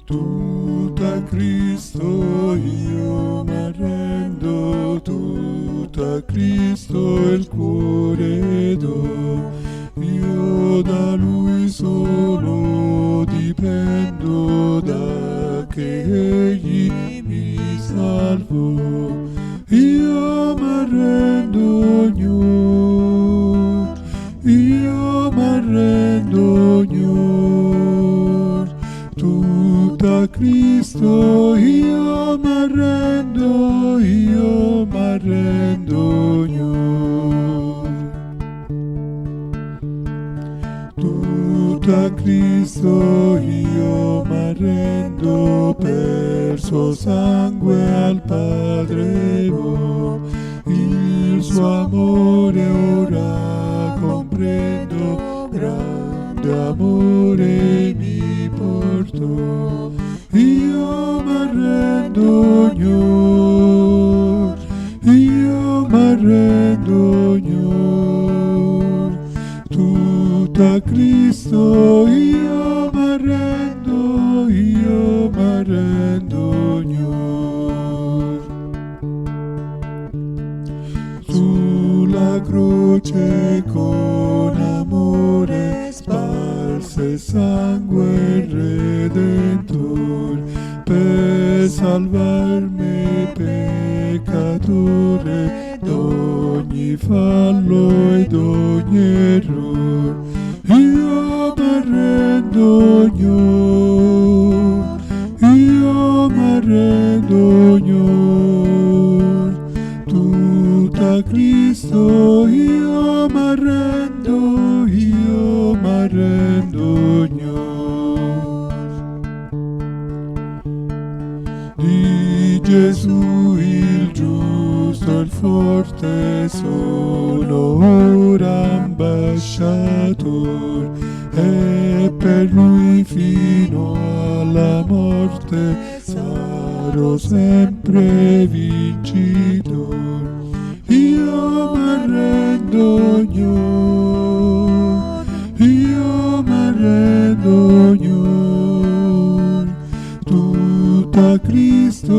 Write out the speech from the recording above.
Tutto a Cristo io m'arrendo, tutto a Cristo il cuore do, io da Lui solo dipendo, da che Egli mi salvo, io m'arrendo ognor, io m'arrendo ognor, tutto a Cristo io m'arrendo ognor. Tutto a Cristo io m'arrendo, per suo sangue al Padre vo, il suo amore ora comprendo, grande amore mi portò, io m'arrendo ognor, io m'arrendo ognor, tutto a Cristo io m'arrendo ognor. Sulla croce con amore sparse sangue Redentor, per salvarmi peccatore d'ogni fallo ed ogni error, io m'arrendo ognor, io m'arrendo ognor, tutto a Cristo io m'arrendo ognor. Di Gesù il giusto, il forte, sono ora ambasciator, e per Lui fino alla morte sarò sempre vincitor, io m'arrendo ognor, io m'arrendo ognor, tutto a Cristo